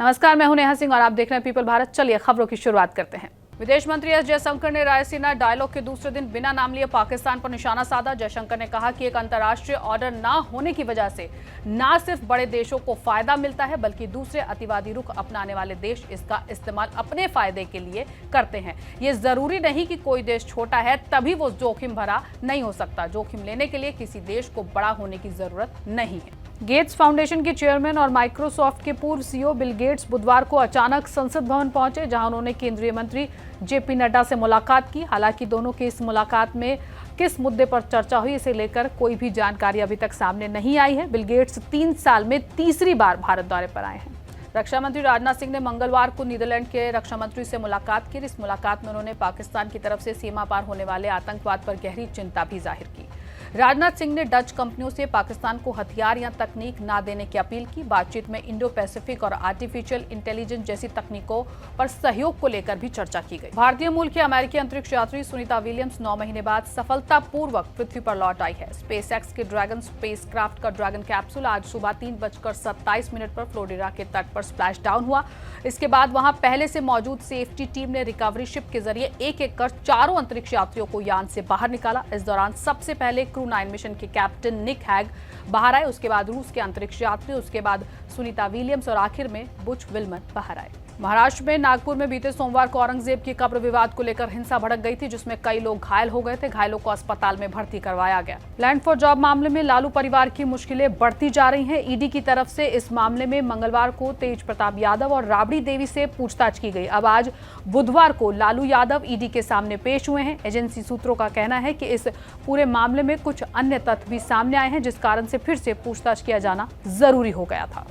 नमस्कार, मैं हूं नेहा सिंह और आप देख रहे हैं पीपल भारत। चलिए खबरों की शुरुआत करते हैं। विदेश मंत्री एस जयशंकर ने रायसीना डायलॉग के दूसरे दिन बिना नाम लिए पाकिस्तान पर निशाना साधा। जयशंकर ने कहा कि एक अंतर्राष्ट्रीय ऑर्डर ना होने की वजह से न सिर्फ बड़े देशों को फायदा मिलता है बल्कि दूसरे अतिवादी रुख अपनाने वाले देश इसका इस्तेमाल अपने फायदे के लिए करते हैं। ये जरूरी नहीं कि कोई देश छोटा है तभी वो जोखिम भरा नहीं हो सकता। जोखिम लेने के लिए किसी देश को बड़ा होने की जरूरत नहीं है। गेट्स फाउंडेशन के चेयरमैन और माइक्रोसॉफ्ट के पूर्व सीईओ बिल गेट्स बुधवार को अचानक संसद भवन पहुंचे, जहां उन्होंने केंद्रीय मंत्री जेपी नड्डा से मुलाकात की। हालांकि दोनों की इस मुलाकात में किस मुद्दे पर चर्चा हुई इसे लेकर कोई भी जानकारी अभी तक सामने नहीं आई है। बिल गेट्स 3 साल में तीसरी बार भारत दौरे पर आए हैं। रक्षा मंत्री राजनाथ सिंह ने मंगलवार को नीदरलैंड के रक्षा मंत्री से मुलाकात की। इस मुलाकात में उन्होंने पाकिस्तान की तरफ से सीमा पार होने वाले आतंकवाद पर गहरी चिंता भी जाहिर की। राजनाथ सिंह ने डच कंपनियों से पाकिस्तान को हथियार या तकनीक न देने की अपील की। बातचीत में इंडो पैसिफिक और आर्टिफिशियल इंटेलिजेंस जैसी तकनीकों पर सहयोग को लेकर भी चर्चा की गई। भारतीय मूल के अमेरिकी अंतरिक्ष यात्री सुनीता विलियम्स 9 महीने बाद सफलतापूर्वक पृथ्वी पर लौट आई है। स्पेसएक्स के ड्रैगन स्पेसक्राफ्ट का ड्रैगन कैप्सूल आज सुबह 3:27 पर फ्लोरिडा के तट पर स्प्लैश डाउन हुआ। इसके बाद वहां पहले से मौजूद सेफ्टी टीम ने रिकवरी शिप के जरिए एक-एक कर चारों अंतरिक्ष यात्रियों को यान से बाहर निकाला। इस दौरान सबसे पहले क्रू 9 मिशन के कैप्टन निक हैग बाहर आए, उसके बाद रूस के अंतरिक्ष यात्री, उसके बाद सुनीता विलियम्स और आखिर में बुच विल्मन बाहर आए। महाराष्ट्र में नागपुर में बीते सोमवार को औरंगजेब की कब्र विवाद को लेकर हिंसा भड़क गई थी, जिसमें कई लोग घायल हो गए थे। घायलों को अस्पताल में भर्ती करवाया गया। लैंड फॉर जॉब मामले में लालू परिवार की मुश्किलें बढ़ती जा रही हैं। ईडी की तरफ से इस मामले में मंगलवार को तेज प्रताप यादव और राबड़ी देवी से पूछताछ की गई। अब आज बुधवार को लालू यादव ईडी के सामने पेश हुए हैं। एजेंसी सूत्रों का कहना है कि इस पूरे मामले में कुछ अन्य तथ्य भी सामने आए हैं, जिस कारण से फिर से पूछताछ किया जाना जरूरी हो गया था।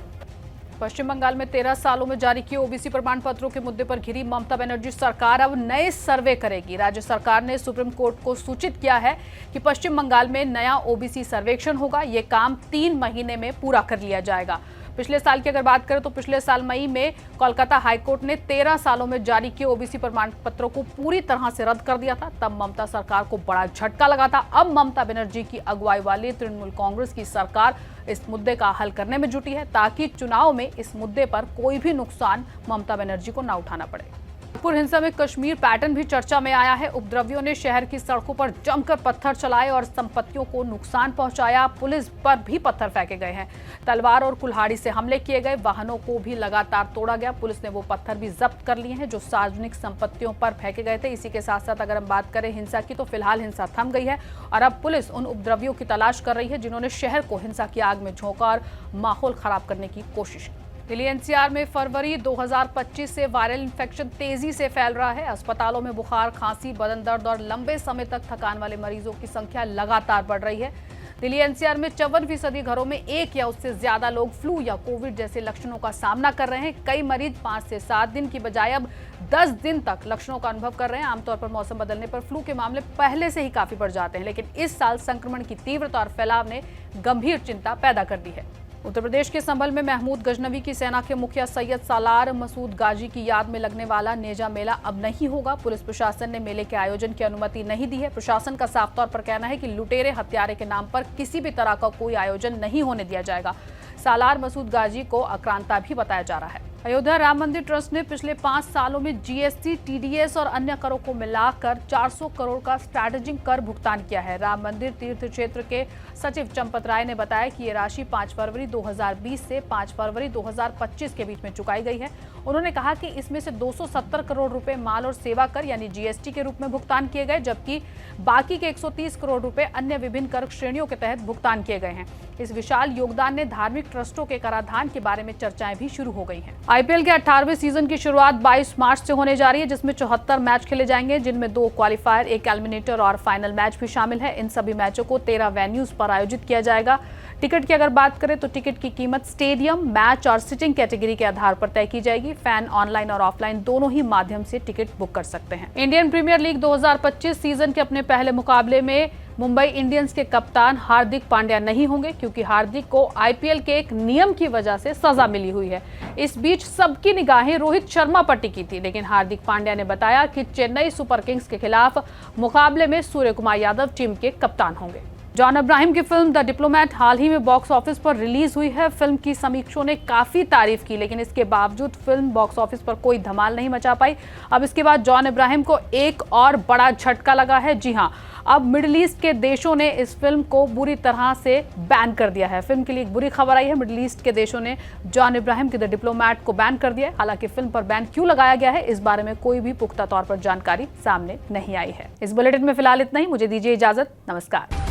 पश्चिम बंगाल में 13 सालों में जारी किए ओबीसी प्रमाण पत्रों के मुद्दे पर घिरी ममता बनर्जी सरकार अब नए सर्वे करेगी। राज्य सरकार ने सुप्रीम कोर्ट को सूचित किया है कि पश्चिम बंगाल में नया ओबीसी सर्वेक्षण होगा। ये काम 3 महीने में पूरा कर लिया जाएगा। पिछले साल की अगर बात करें तो पिछले साल मई में कोलकाता हाईकोर्ट ने 13 सालों में जारी किए ओबीसी प्रमाण पत्रों को पूरी तरह से रद्द कर दिया था। तब ममता सरकार को बड़ा झटका लगा था। अब ममता बनर्जी की अगुवाई वाली तृणमूल कांग्रेस की सरकार इस मुद्दे का हल करने में जुटी है, ताकि चुनाव में इस मुद्दे पर कोई भी नुकसान ममता बनर्जी को न उठाना पड़े। नागपुर हिंसा में कश्मीर पैटर्न भी चर्चा में आया है। उपद्रवियों ने शहर की सड़कों पर जमकर पत्थर चलाए और संपत्तियों को नुकसान पहुंचाया। पुलिस पर भी पत्थर फेंके गए हैं। तलवार और कुल्हाड़ी से हमले किए गए। वाहनों को भी लगातार तोड़ा गया। पुलिस ने वो पत्थर भी जब्त कर लिए हैं जो सार्वजनिक संपत्तियों पर फेंके गए थे। इसी के साथ साथ अगर हम बात करें हिंसा की, तो फिलहाल हिंसा थम गई है और अब पुलिस उन उपद्रवियों की तलाश कर रही है जिन्होंने शहर को हिंसा की आग में झोंका और माहौल खराब करने की कोशिश की। दिल्ली एनसीआर में फरवरी 2025 से वायरल इन्फेक्शन तेजी से फैल रहा है। अस्पतालों में बुखार, खांसी, बदन दर्द और लंबे समय तक थकान वाले मरीजों की संख्या लगातार बढ़ रही है। दिल्ली एनसीआर में 54% घरों में एक या उससे ज्यादा लोग फ्लू या कोविड जैसे लक्षणों का सामना कर रहे हैं। कई मरीज 5 से 7 दिन की बजाय अब 10 दिन तक लक्षणों का अनुभव कर रहे हैं। आमतौर पर मौसम बदलने पर फ्लू के मामले पहले से ही काफी बढ़ जाते हैं, लेकिन इस साल संक्रमण की तीव्रता और फैलाव ने गंभीर चिंता पैदा कर दी है। उत्तर प्रदेश के संभल में महमूद गजनवी की सेना के मुखिया सैयद सालार मसूद गाजी की याद में लगने वाला नेजा मेला अब नहीं होगा। पुलिस प्रशासन ने मेले के आयोजन की अनुमति नहीं दी है। प्रशासन का साफ तौर पर कहना है कि लुटेरे हत्यारे के नाम पर किसी भी तरह का कोई आयोजन नहीं होने दिया जाएगा। सालार मसूद गाजी को आक्रांता भी बताया जा रहा है। अयोध्या राम मंदिर ट्रस्ट ने पिछले 5 सालों में जीएसटी, टीडीएस और अन्य करों को मिलाकर 400 करोड़ का स्ट्रैटेजिक कर भुगतान किया है। राम मंदिर तीर्थ क्षेत्र के सचिव चंपत राय ने बताया कि ये राशि 5 फरवरी 2020 से 5 फरवरी 2025 के बीच में चुकाई गई है। उन्होंने कहा कि इसमें से 270 करोड़ रुपए माल और सेवा कर यानी जीएसटी के रूप में भुगतान किए गए, जबकि बाकी के 130 करोड़ रुपए अन्य विभिन्न कर श्रेणियों के तहत भुगतान किए गए हैं। इस विशाल योगदान ने धार्मिक ट्रस्टों के कराधान के बारे में चर्चाएं भी शुरू हो गई हैं। आईपीएल के 18वें सीजन की शुरुआत 22 मार्च से होने जा रही है, जिसमें 74 मैच खेले जाएंगे, जिनमें 2 क्वालिफायर, 1 एलिमिनेटर और फाइनल मैच भी शामिल है। इन सभी मैचों को 13 वेन्यूज पर आयोजित किया जाएगा। टिकट की अगर बात करें तो टिकट की कीमत स्टेडियम, मैच और सिटिंग कैटेगरी के आधार पर तय की जाएगी। फैन ऑनलाइन और ऑफलाइन दोनों ही माध्यम से टिकट बुक कर सकते हैं। इंडियन प्रीमियर लीग 2025 सीजन के अपने पहले मुकाबले में मुंबई इंडियंस के कप्तान हार्दिक पांड्या नहीं होंगे, क्योंकि हार्दिक को आईपीएल के एक नियम की वजह से सजा मिली हुई है। इस बीच सबकी निगाहें रोहित शर्मा पर टिकी थी, लेकिन हार्दिक पांड्या ने बताया कि चेन्नई सुपर किंग्स के खिलाफ मुकाबले में सूर्य कुमार यादव टीम के कप्तान होंगे। जॉन अब्राहम की फिल्म द डिप्लोमैट हाल ही में बॉक्स ऑफिस पर रिलीज हुई है। फिल्म की समीक्षकों ने काफी तारीफ की, लेकिन इसके बावजूद फिल्म बॉक्स ऑफिस पर कोई धमाल नहीं मचा पाई। अब इसके बाद जॉन अब्राहम को एक और बड़ा झटका लगा है। जी हां, अब मिडिल ईस्ट के देशों ने इस फिल्म को बुरी तरह से बैन कर दिया है। फिल्म के लिए एक बुरी खबर आई है, मिडिल ईस्ट के देशों ने जॉन अब्राहम की द डिप्लोमैट को बैन कर दिया है। हालांकि फिल्म पर बैन क्यों लगाया गया है, इस बारे में कोई भी पुख्ता तौर पर जानकारी सामने नहीं आई है। इस बुलेटिन में फिलहाल इतना ही। मुझे दीजिए इजाजत। नमस्कार।